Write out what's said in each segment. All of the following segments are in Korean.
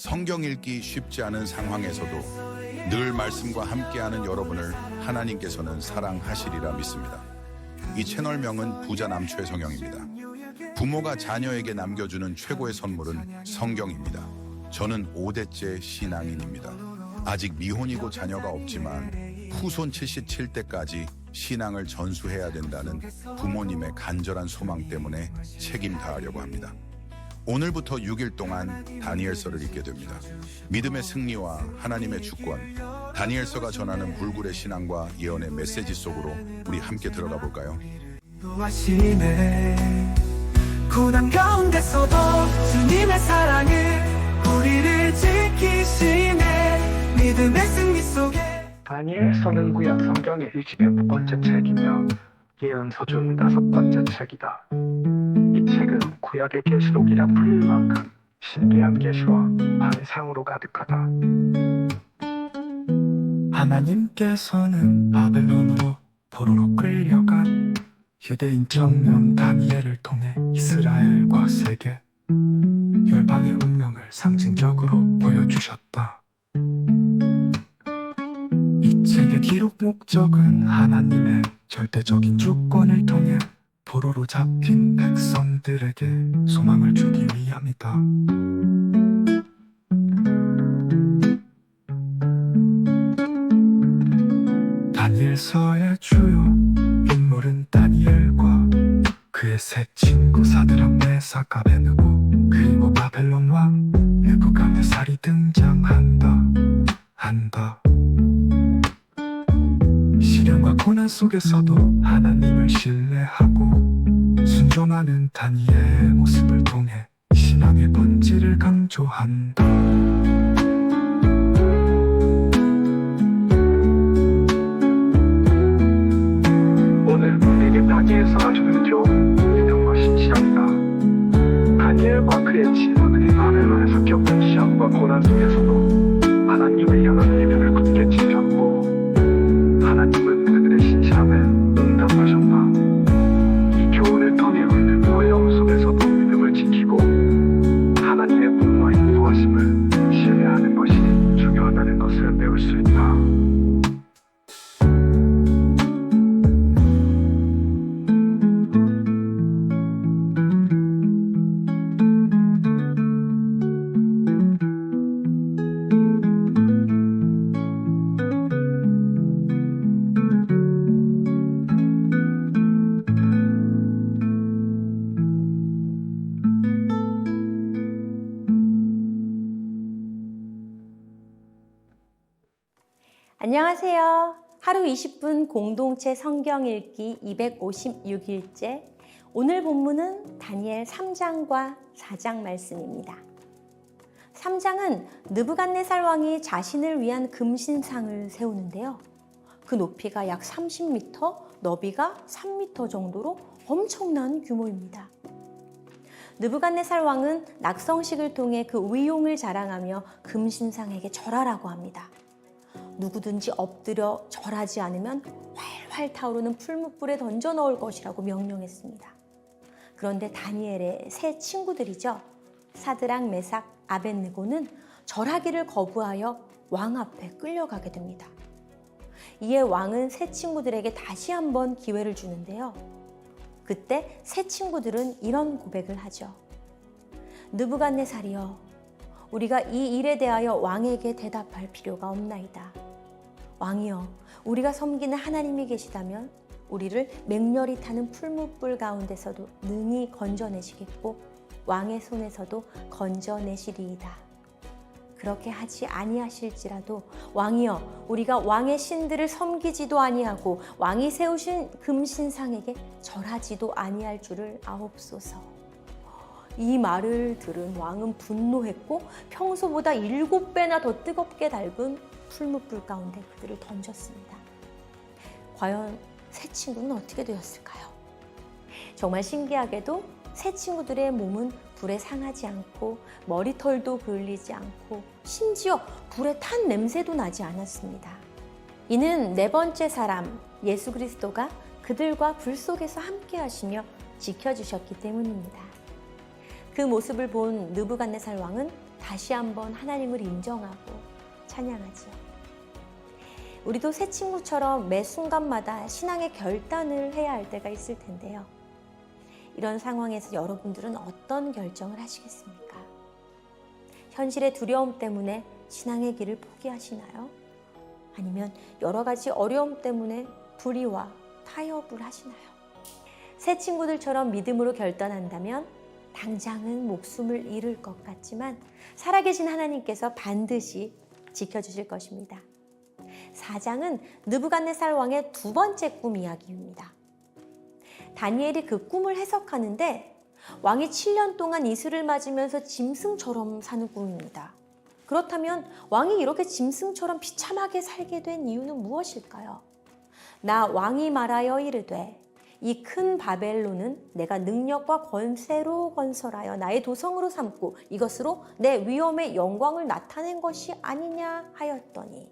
성경 읽기 쉽지 않은 상황에서도 늘 말씀과 함께하는 여러분을 하나님께서는 사랑하시리라 믿습니다. 이 채널명은 부자 남초의 성경입니다. 부모가 자녀에게 남겨주는 최고의 선물은 성경입니다. 저는 5대째 신앙인입니다. 아직 미혼이고 자녀가 없지만 후손 77대까지 신앙을 전수해야 된다는 부모님의 간절한 소망 때문에 책임 다하려고 합니다. 오늘부터 6일 동안 다니엘서를 읽게 됩니다. 믿음의 승리와 하나님의 주권, 다니엘서가 전하는 불굴의 신앙과 예언의 메시지 속으로 우리 함께 들어가 볼까요? 고난 가운데서도 주님의 사랑을 우리를 지키시네. 믿음의 승리 속에 다니엘서는 구약 성경의 25번째 책이며 예언서 중 5번째 책이다. 이 책은 구약의 계시록이라 불릴 만큼 신비한 계시와 환상으로 가득하다. 하나님께서는 바벨론으로 포로로 끌려간 유대인 청년 다니엘을 통해 이스라엘과 세계, 열방의 운명을 상징적으로 보여주셨다. 이 책의 기록 목적은 하나님의 절대적인 주권을 통해 포로로 잡힌 백성들에게 소망을 주기 위함이다. 다니엘서의 주요 인물은 다니엘과 그의 세 친구 사드락, 메삭, 아베느고, 그리고 바벨론 왕 느부갓네살이 등장한다. 시련과 고난 속에서도 하나님을 신뢰하고 순종하는 다니엘의 모습을 통해 신앙의 본질을 강조한다. 오늘 우리에게 다니엘서가 주는 교훈은 믿음과 신실함이다. 다니엘과 그의 친구들이 바벨론에서 겪은 시험과 고난 속에서도 하나님을 향한 믿음을 굳게 지켰고 하나님은 그들의 신실함에 응답하셨다. 이 교훈을 통해 우리는 어려움 속에서도 믿음을 지키고 하나님의 분노와 인도하심을 신뢰하는 것이 중요하다는 것을 배울 수 있다. 안녕하세요. 하루 20분 공동체 성경 읽기 256일째. 오늘 본문은 다니엘 3장과 4장 말씀입니다. 3장은 느부갓네살 왕이 자신을 위한 금신상을 세우는데요. 그 높이가 약 30m, 너비가 3m 정도로 엄청난 규모입니다. 느부갓네살 왕은 낙성식을 통해 그 위용을 자랑하며 금신상에게 절하라고 합니다. 누구든지 엎드려 절하지 않으면 활활 타오르는 풀무불에 던져 넣을 것이라고 명령했습니다. 그런데 다니엘의 세 친구들이죠. 사드락, 메삭, 아벳느고는 절하기를 거부하여 왕 앞에 끌려가게 됩니다. 이에 왕은 세 친구들에게 다시 한번 기회를 주는데요. 그때 세 친구들은 이런 고백을 하죠. 느부갓네살이여, 우리가 이 일에 대하여 왕에게 대답할 필요가 없나이다. 왕이여, 우리가 섬기는 하나님이 계시다면 우리를 맹렬히 타는 풀무불 가운데서도 능히 건져내시겠고 왕의 손에서도 건져내시리이다. 그렇게 하지 아니하실지라도 왕이여, 우리가 왕의 신들을 섬기지도 아니하고 왕이 세우신 금신상에게 절하지도 아니할 줄을 아옵소서. 이 말을 들은 왕은 분노했고 평소보다 7배나 더 뜨겁게 달군 풀무불 가운데 그들을 던졌습니다. 과연 세 친구는 어떻게 되었을까요? 정말 신기하게도 세 친구들의 몸은 불에 상하지 않고 머리털도 그을리지 않고 심지어 불에 탄 냄새도 나지 않았습니다. 이는 네 번째 사람 예수 그리스도가 그들과 불 속에서 함께 하시며 지켜주셨기 때문입니다. 그 모습을 본 느부갓네살 왕은 다시 한번 하나님을 인정하고 찬양하죠. 우리도 새 친구처럼 매 순간마다 신앙의 결단을 해야 할 때가 있을 텐데요. 이런 상황에서 여러분들은 어떤 결정을 하시겠습니까? 현실의 두려움 때문에 신앙의 길을 포기하시나요? 아니면 여러 가지 어려움 때문에 불의와 타협을 하시나요? 새 친구들처럼 믿음으로 결단한다면 당장은 목숨을 잃을 것 같지만 살아계신 하나님께서 반드시 지켜주실 것입니다. 4장은 느부갓네살 왕의 두 번째 꿈 이야기입니다. 다니엘이 그 꿈을 해석하는데 왕이 7년 동안 이슬을 맞으면서 짐승처럼 사는 꿈입니다. 그렇다면 왕이 이렇게 짐승처럼 비참하게 살게 된 이유는 무엇일까요? 나 왕이 말하여 이르되 이 큰 바벨론은 내가 능력과 권세로 건설하여 나의 도성으로 삼고 이것으로 내 위엄의 영광을 나타낸 것이 아니냐 하였더니,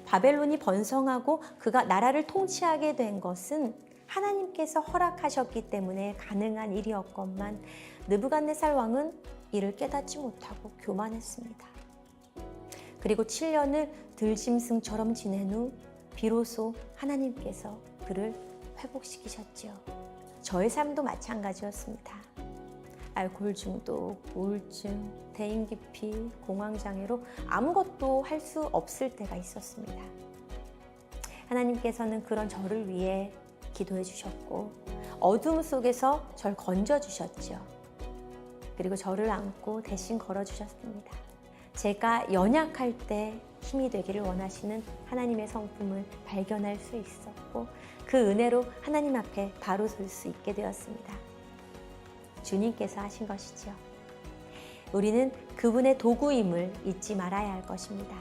바벨론이 번성하고 그가 나라를 통치하게 된 것은 하나님께서 허락하셨기 때문에 가능한 일이었건만 느부갓네살 왕은 이를 깨닫지 못하고 교만했습니다. 그리고 7년을 들짐승처럼 지낸 후 비로소 하나님께서 그를 회복시키셨지요. 저의 삶도 마찬가지였습니다. 알코올 중독, 우울증, 대인기피, 공황장애로 아무것도 할 수 없을 때가 있었습니다. 하나님께서는 그런 저를 위해 기도해 주셨고 어둠 속에서 절 건져 주셨죠. 그리고 저를 안고 대신 걸어 주셨습니다. 제가 연약할 때 힘이 되기를 원하시는 하나님의 성품을 발견할 수 있었고 그 은혜로 하나님 앞에 바로 설 수 있게 되었습니다. 주님께서 하신 것이죠. 우리는 그분의 도구임을 잊지 말아야 할 것입니다.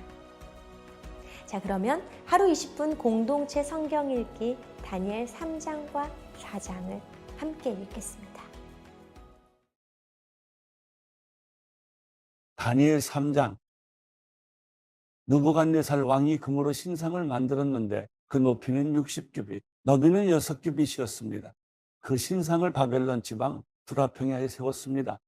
자, 그러면 하루 20분 공동체 성경 읽기 다니엘 3장과 4장을 함께 읽겠습니다. 다니엘 3장. 느부갓네살 왕이 금으로 신상을 만들었는데 그 높이는 60규빗, 너비는 6규빗이었습니다. 그 신상을 바벨론 지방 두라평야에 세웠습니다.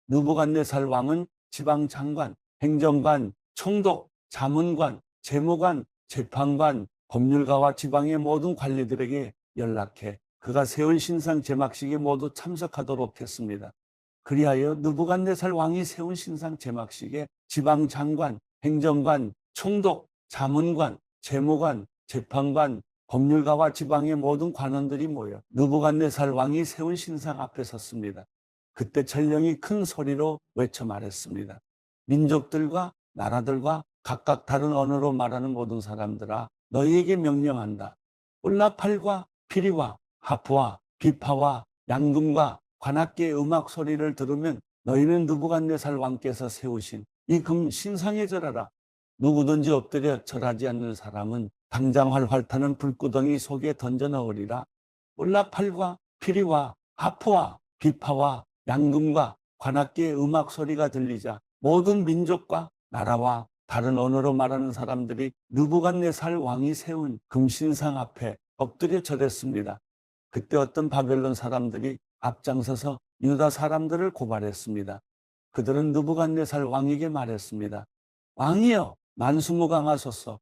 느부갓네살 왕은 지방 장관, 행정관, 총독, 자문관, 재무관, 재판관, 법률가와 지방의 모든 관리들에게 연락해 그가 세운 신상 제막식에 모두 참석하도록 했습니다. 그리하여 느부갓네살 왕이 세운 신상 제막식에 지방 장관, 행정관, 총독, 자문관, 재무관, 재판관, 법률가와 지방의 모든 관원들이 모여 느부갓네살 왕이 세운 신상 앞에 섰습니다. 그때 전령이 큰 소리로 외쳐 말했습니다. 민족들과 나라들과 각각 다른 언어로 말하는 모든 사람들아, 너희에게 명령한다. 울라팔과 피리와 하프와 비파와 양금과 관악기의 음악 소리를 들으면 너희는 느부갓네살 왕께서 세우신 이 금 신상에 절하라. 누구든지 엎드려 절하지 않는 사람은 당장 활활 타는 불구덩이 속에 던져 넣으리라. 울라팔과 피리와 하프와 비파와 양금과 관악기의 음악 소리가 들리자 모든 민족과 나라와 다른 언어로 말하는 사람들이 느부갓네살 왕이 세운 금신상 앞에 엎드려 절했습니다. 그때 어떤 바벨론 사람들이 앞장서서 유다 사람들을 고발했습니다. 그들은 느부갓네살 왕에게 말했습니다. 왕이여, 만수무강하소서.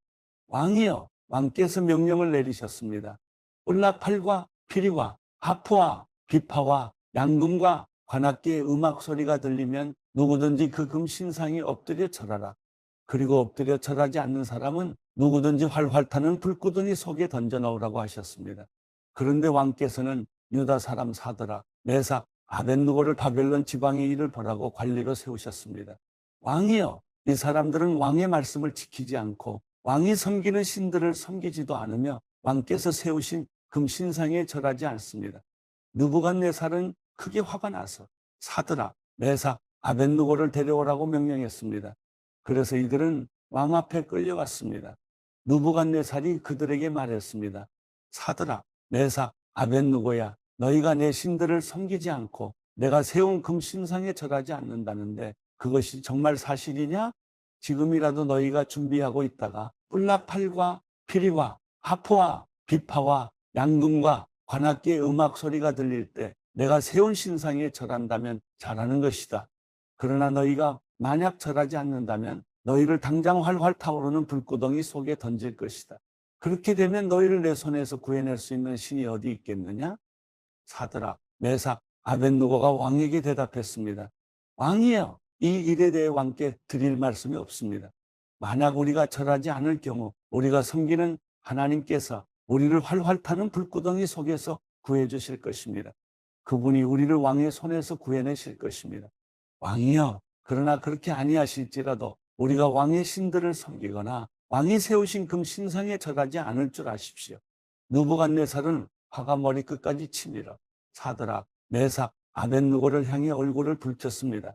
왕이여, 왕께서 명령을 내리셨습니다. 울라팔과 피리와 하프와 비파와 양금과 관악기의 음악 소리가 들리면 누구든지 그 금신상에 엎드려 절하라. 그리고 엎드려 절하지 않는 사람은 누구든지 활활 타는 불구덩이 속에 던져 넣으라고 하셨습니다. 그런데 왕께서는 유다 사람 사드락, 메삭, 아벳느고를 바벨론 지방의 일을 벌하고 관리로 세우셨습니다. 왕이여, 이 사람들은 왕의 말씀을 지키지 않고 왕이 섬기는 신들을 섬기지도 않으며 왕께서 세우신 금신상에 절하지 않습니다. 느부갓네살은 크게 화가 나서 사드락, 메삭, 아벳느고를 데려오라고 명령했습니다. 그래서 이들은 왕 앞에 끌려갔습니다. 느부갓네살이 그들에게 말했습니다. 사드락, 메삭, 아벳느고야, 너희가 내 신들을 섬기지 않고 내가 세운 금신상에 절하지 않는다는데 그것이 정말 사실이냐? 지금이라도 너희가 준비하고 있다가 울라팔과 피리와 하프와 비파와 양금과 관악기의 음악 소리가 들릴 때 내가 세운 신상에 절한다면 잘하는 것이다. 그러나 너희가 만약 절하지 않는다면 너희를 당장 활활 타오르는 불구덩이 속에 던질 것이다. 그렇게 되면 너희를 내 손에서 구해낼 수 있는 신이 어디 있겠느냐? 사드락, 메삭, 아벳느고가 왕에게 대답했습니다. 왕이여, 이 일에 대해 왕께 드릴 말씀이 없습니다. 만약 우리가 절하지 않을 경우 우리가 섬기는 하나님께서 우리를 활활 타는 불구덩이 속에서 구해 주실 것입니다. 그분이 우리를 왕의 손에서 구해내실 것입니다. 왕이여, 그러나 그렇게 아니하실지라도 우리가 왕의 신들을 섬기거나 왕이 세우신 금 신상에 절하지 않을 줄 아십시오. 느부갓네살은 화가 머리끝까지 치밀어 사드락, 메삭, 아벳느고를 향해 얼굴을 붉혔습니다.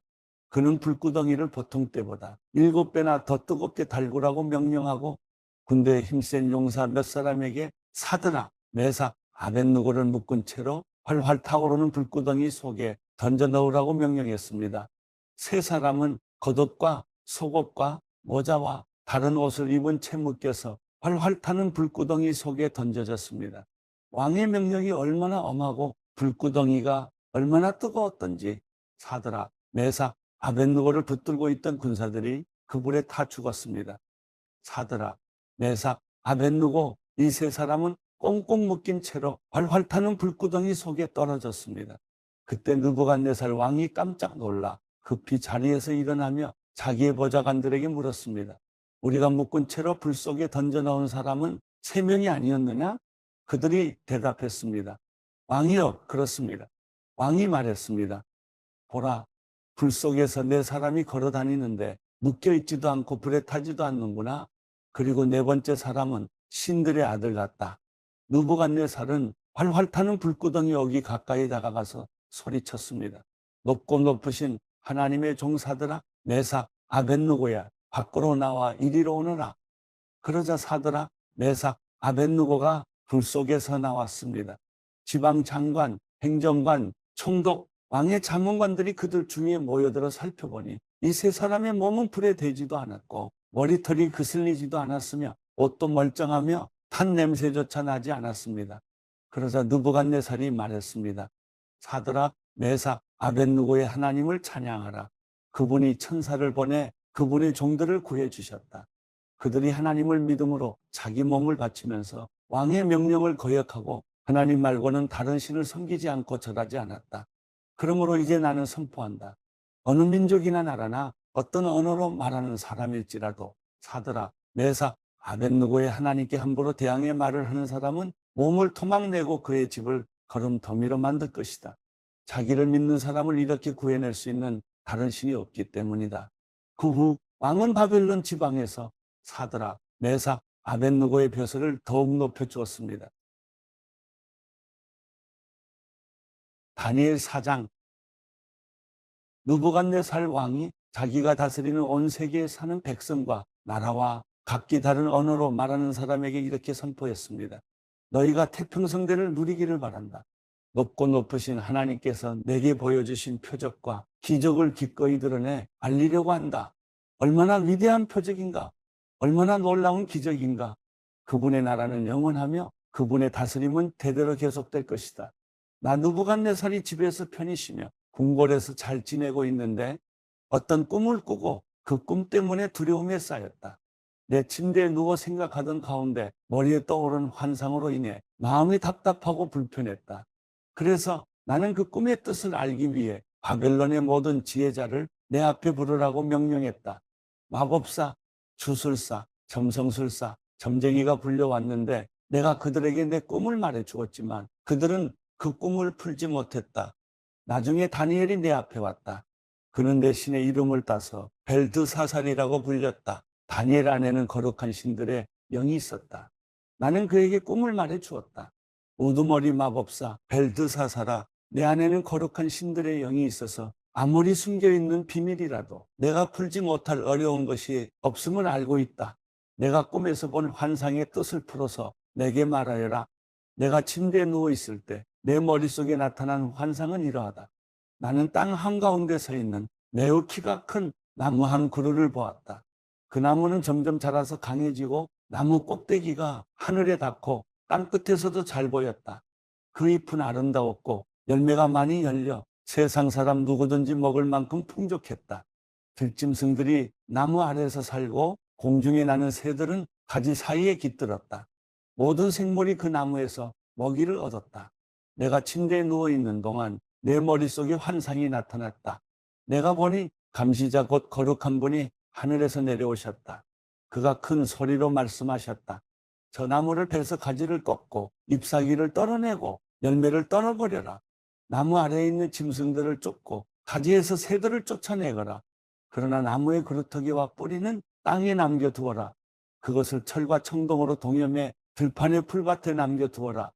그는 불구덩이를 보통 때보다 7배나 더 뜨겁게 달구라고 명령하고 군대에 힘센 용사 몇 사람에게 사드락, 메삭, 아벳느고를 묶은 채로 활활 타오르는 불구덩이 속에 던져 넣으라고 명령했습니다. 세 사람은 겉옷과 속옷과 모자와 다른 옷을 입은 채 묶여서 활활 타는 불구덩이 속에 던져졌습니다. 왕의 명령이 얼마나 엄하고 불구덩이가 얼마나 뜨거웠던지 사드락, 메삭, 아벳느고를 붙들고 있던 군사들이 그 불에 타 죽었습니다. 사드락, 메삭, 아벳느고 이 세 사람은 꽁꽁 묶인 채로 활활 타는 불구덩이 속에 떨어졌습니다. 그때 느부갓네살 왕이 깜짝 놀라 급히 자리에서 일어나며 자기의 보좌관들에게 물었습니다. 우리가 묶은 채로 불 속에 던져 넣은 사람은 3명이 아니었느냐? 그들이 대답했습니다. 왕이여, 그렇습니다. 왕이 말했습니다. 보라, 불 속에서 4사람이 걸어 다니는데 묶여 있지도 않고 불에 타지도 않는구나. 그리고 4번째 사람은 신들의 아들 같다. 느부갓네살은 활활 타는 불구덩이 여기 가까이 다가가서 소리쳤습니다. 높고 높으신 하나님의 종사드락, 메삭, 아벳느고야, 밖으로 나와 이리로 오너라. 그러자 사드락, 메삭, 아벳느고가 불 속에서 나왔습니다. 지방 장관, 행정관, 총독, 왕의 자문관들이 그들 주위에 모여들어 살펴보니 이 세 사람의 몸은 불에 대지도 않았고 머리털이 그슬리지도 않았으며 옷도 멀쩡하며 탄 냄새조차 나지 않았습니다. 그러자 느부갓네살이 말했습니다. 사드락, 메삭, 아벳느고의 하나님을 찬양하라. 그분이 천사를 보내 그분의 종들을 구해주셨다. 그들이 하나님을 믿음으로 자기 몸을 바치면서 왕의 명령을 거역하고 하나님 말고는 다른 신을 섬기지 않고 절하지 않았다. 그러므로 이제 나는 선포한다. 어느 민족이나 나라나 어떤 언어로 말하는 사람일지라도 사드락, 메삭, 아벳느고의 하나님께 함부로 대항의 말을 하는 사람은 몸을 토막내고 그의 집을 거름더미로 만들 것이다. 자기를 믿는 사람을 이렇게 구해낼 수 있는 다른 신이 없기 때문이다. 그 후 왕은 바벨론 지방에서 사드락, 메삭, 아벳느고의 벼슬을 더욱 높여주었습니다. 다니엘 4장. 느부갓네살 왕이 자기가 다스리는 온 세계에 사는 백성과 나라와 각기 다른 언어로 말하는 사람에게 이렇게 선포했습니다. 너희가 태평성대를 누리기를 바란다. 높고 높으신 하나님께서 내게 보여주신 표적과 기적을 기꺼이 드러내 알리려고 한다. 얼마나 위대한 표적인가? 얼마나 놀라운 기적인가? 그분의 나라는 영원하며 그분의 다스림은 대대로 계속될 것이다. 나 느부갓네살이 집에서 편히 쉬며 궁궐에서 잘 지내고 있는데 어떤 꿈을 꾸고 그 꿈 때문에 두려움에 쌓였다. 내 침대에 누워 생각하던 가운데 머리에 떠오른 환상으로 인해 마음이 답답하고 불편했다. 그래서 나는 그 꿈의 뜻을 알기 위해 바벨론의 모든 지혜자를 내 앞에 부르라고 명령했다. 마법사, 주술사, 점성술사, 점쟁이가 불려왔는데 내가 그들에게 내 꿈을 말해 주었지만 그들은 그 꿈을 풀지 못했다. 나중에 다니엘이 내 앞에 왔다. 그는 내 신의 이름을 따서 벨드사살이라고 불렸다. 다니엘 안에는 거룩한 신들의 영이 있었다. 나는 그에게 꿈을 말해 주었다. 우두머리 마법사 벨드사살아, 내 안에는 거룩한 신들의 영이 있어서 아무리 숨겨있는 비밀이라도 내가 풀지 못할 어려운 것이 없음을 알고 있다. 내가 꿈에서 본 환상의 뜻을 풀어서 내게 말하여라. 내가 침대에 누워있을 때 내 머릿속에 나타난 환상은 이러하다. 나는 땅 한가운데 서 있는 매우 키가 큰 나무 한 그루를 보았다. 그 나무는 점점 자라서 강해지고 나무 꼭대기가 하늘에 닿고 땅 끝에서도 잘 보였다. 그 잎은 아름다웠고 열매가 많이 열려 세상 사람 누구든지 먹을 만큼 풍족했다. 들짐승들이 나무 아래에서 살고 공중에 나는 새들은 가지 사이에 깃들었다. 모든 생물이 그 나무에서 먹이를 얻었다. 내가 침대에 누워있는 동안 내 머릿속에 환상이 나타났다. 내가 보니 감시자 곧 거룩한 분이 하늘에서 내려오셨다. 그가 큰 소리로 말씀하셨다. 저 나무를 베서 가지를 꺾고 잎사귀를 떨어내고 열매를 떨어버려라. 나무 아래에 있는 짐승들을 쫓고 가지에서 새들을 쫓아내거라. 그러나 나무의 그루터기와 뿌리는 땅에 남겨두어라. 그것을 철과 청동으로 동염해 들판의 풀밭에 남겨두어라.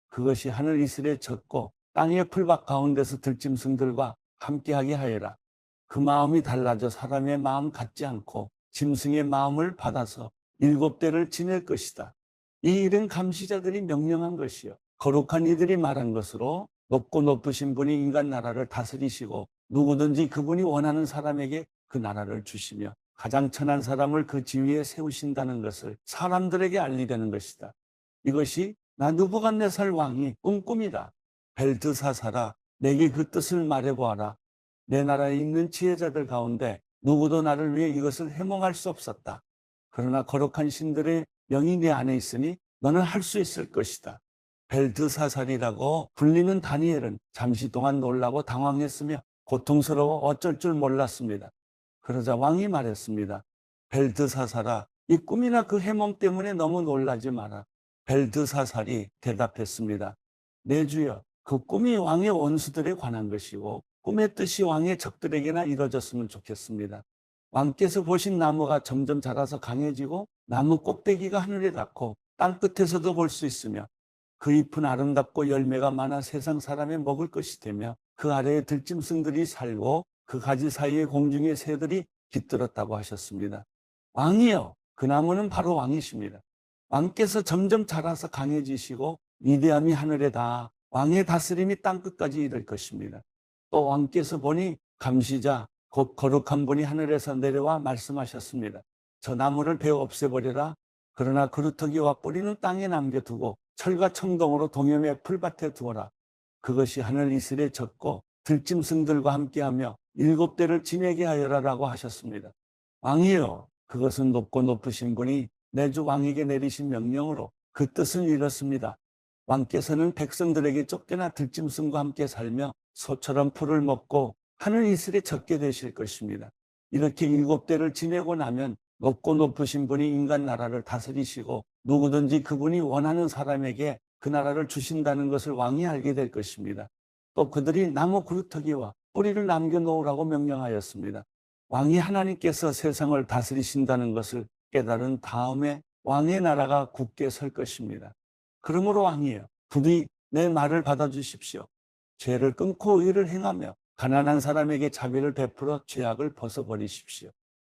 그것이 하늘 이슬에 젖고 땅의 풀밭 가운데서 들짐승들과 함께하게 하여라. 그 마음이 달라져 사람의 마음 같지 않고 짐승의 마음을 받아서 7대를 지낼 것이다. 이 일은 감시자들이 명령한 것이요 거룩한 이들이 말한 것으로 높고 높으신 분이 인간 나라를 다스리시고 누구든지 그분이 원하는 사람에게 그 나라를 주시며 가장 천한 사람을 그 지위에 세우신다는 것을 사람들에게 알리려는 것이다. 이것이 나 느부갓네살 왕이 꾼 꿈이다. 벨드사사라, 내게 그 뜻을 말해보아라. 내 나라에 있는 지혜자들 가운데 누구도 나를 위해 이것을 해몽할 수 없었다. 그러나 거룩한 신들의 영이 내 안에 있으니 너는 할 수 있을 것이다. 벨드사살이라고 불리는 다니엘은 잠시 동안 놀라고 당황했으며 고통스러워 어쩔 줄 몰랐습니다. 그러자 왕이 말했습니다. 벨드사살아, 이 꿈이나 그 해몽 때문에 너무 놀라지 마라. 벨드사살이 대답했습니다. 내 주여, 그 꿈이 왕의 원수들에 관한 것이고 꿈의 뜻이 왕의 적들에게나 이루어졌으면 좋겠습니다. 왕께서 보신 나무가 점점 자라서 강해지고 나무 꼭대기가 하늘에 닿고 땅 끝에서도 볼 수 있으며 그 잎은 아름답고 열매가 많아 세상 사람이 먹을 것이 되며 그 아래에 들짐승들이 살고 그 가지 사이에 공중의 새들이 깃들었다고 하셨습니다. 왕이요, 그 나무는 바로 왕이십니다. 왕께서 점점 자라서 강해지시고 위대함이 하늘에 닿아 왕의 다스림이 땅 끝까지 이를 것입니다. 또 왕께서 보니 감시자 곧 거룩한 분이 하늘에서 내려와 말씀하셨습니다. 저 나무를 베어 없애버려라. 그러나 그루터기와 뿌리는 땅에 남겨두고 철과 청동으로 동염의 풀밭에 두어라. 그것이 하늘 이슬에 젖고 들짐승들과 함께하며 7대를 지내게 하여라라고 하셨습니다. 왕이여, 그것은 높고 높으신 분이 내 주 왕에게 내리신 명령으로 그 뜻은 이렇습니다. 왕께서는 백성들에게 쫓겨나 들짐승과 함께 살며 소처럼 풀을 먹고 하늘 이슬에 젖게 되실 것입니다. 이렇게 7대를 지내고 나면 높고 높으신 분이 인간 나라를 다스리시고 누구든지 그분이 원하는 사람에게 그 나라를 주신다는 것을 왕이 알게 될 것입니다. 또 그들이 나무 그루터기와 뿌리를 남겨놓으라고 명령하였습니다. 왕이 하나님께서 세상을 다스리신다는 것을 깨달은 다음에 왕의 나라가 굳게 설 것입니다. 그러므로 왕이여, 부디 내 말을 받아주십시오. 죄를 끊고 의를 행하며 가난한 사람에게 자비를 베풀어 죄악을 벗어버리십시오.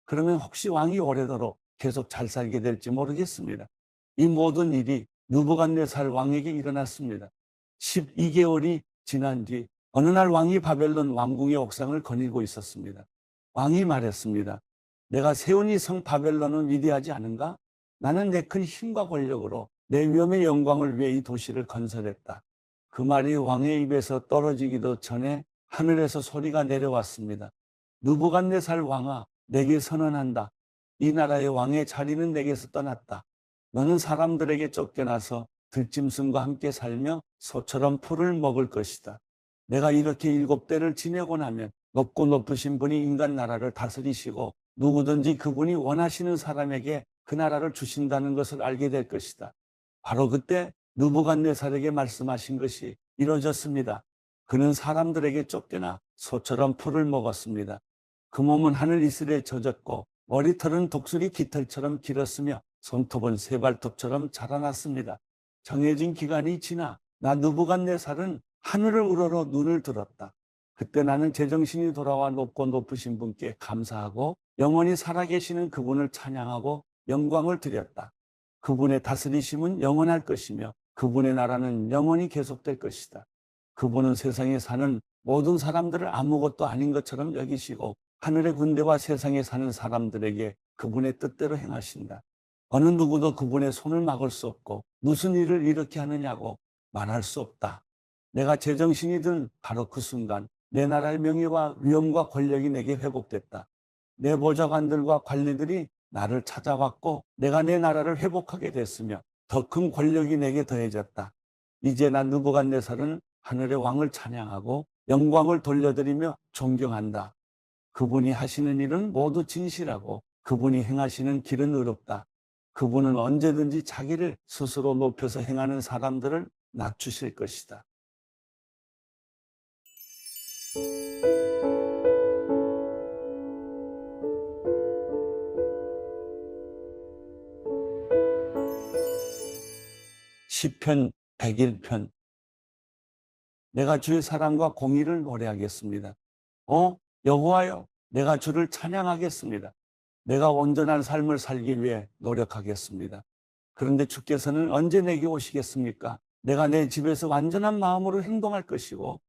그러면 혹시 왕이 오래도록 계속 잘 살게 될지 모르겠습니다. 이 모든 일이 느부갓네살 왕에게 일어났습니다. 12개월이 지난 뒤 어느 날 왕이 바벨론 왕궁의 옥상을 거닐고 있었습니다. 왕이 말했습니다. 내가 세운 이 성 바벨론은 위대하지 않은가? 나는 내 큰 힘과 권력으로 내 위엄의 영광을 위해 이 도시를 건설했다. 그 말이 왕의 입에서 떨어지기도 전에 하늘에서 소리가 내려왔습니다. 느부갓네살 왕아, 내게 선언한다. 이 나라의 왕의 자리는 내게서 떠났다. 너는 사람들에게 쫓겨나서 들짐승과 함께 살며 소처럼 풀을 먹을 것이다. 내가 이렇게 7대를 지내고 나면 높고 높으신 분이 인간 나라를 다스리시고 누구든지 그분이 원하시는 사람에게 그 나라를 주신다는 것을 알게 될 것이다. 바로 그때 느부갓네살에게 말씀하신 것이 이루어졌습니다. 그는 사람들에게 쫓겨나 소처럼 풀을 먹었습니다. 그 몸은 하늘 이슬에 젖었고 머리털은 독수리 깃털처럼 길었으며 손톱은 새발톱처럼 자라났습니다. 정해진 기간이 지나 나 느부갓네살은 하늘을 우러러 눈을 들었다. 그때 나는 제정신이 돌아와 높고 높으신 분께 감사하고 영원히 살아계시는 그분을 찬양하고 영광을 드렸다. 그분의 다스리심은 영원할 것이며 그분의 나라는 영원히 계속될 것이다. 그분은 세상에 사는 모든 사람들을 아무것도 아닌 것처럼 여기시고 하늘의 군대와 세상에 사는 사람들에게 그분의 뜻대로 행하신다. 어느 누구도 그분의 손을 막을 수 없고 무슨 일을 이렇게 하느냐고 말할 수 없다. 내가 제정신이 든 바로 그 순간 내 나라의 명예와 위엄과 권력이 내게 회복됐다. 내 보좌관들과 관리들이 나를 찾아왔고 내가 내 나라를 회복하게 됐으며 더 큰 권력이 내게 더해졌다. 이제 난 느부갓네살은 하늘의 왕을 찬양하고 영광을 돌려드리며 존경한다. 그분이 하시는 일은 모두 진실하고 그분이 행하시는 길은 의롭다. 그분은 언제든지 자기를 스스로 높여서 행하는 사람들을 낮추실 것이다. 시편 101편. 내가 주의 사랑과 공의를 노래하겠습니다. 여호와여, 내가 주를 찬양하겠습니다. 내가 온전한 삶을 살기 위해 노력하겠습니다. 그런데 주께서는 언제 내게 오시겠습니까? 내가 내 집에서 완전한 마음으로 행동할 것이고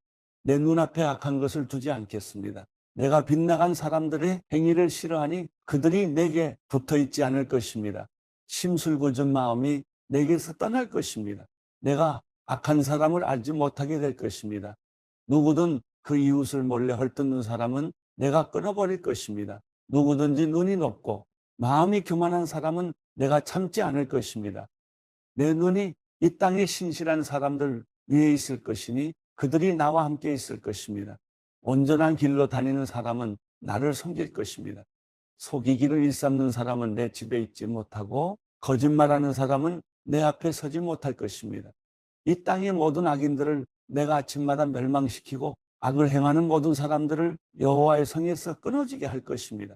내 눈앞에 악한 것을 두지 않겠습니다. 내가 빗나간 사람들의 행위를 싫어하니 그들이 내게 붙어있지 않을 것입니다. 심술궂은 마음이 내게서 떠날 것입니다. 내가 악한 사람을 알지 못하게 될 것입니다. 누구든 그 이웃을 몰래 헐뜯는 사람은 내가 끊어버릴 것입니다. 누구든지 눈이 높고 마음이 교만한 사람은 내가 참지 않을 것입니다. 내 눈이 이 땅에 신실한 사람들 위에 있을 것이니 그들이 나와 함께 있을 것입니다. 온전한 길로 다니는 사람은 나를 섬길 것입니다. 속이기를 일삼는 사람은 내 집에 있지 못하고 거짓말하는 사람은 내 앞에 서지 못할 것입니다. 이 땅의 모든 악인들을 내가 아침마다 멸망시키고 악을 행하는 모든 사람들을 여호와의 성에서 끊어지게 할 것입니다.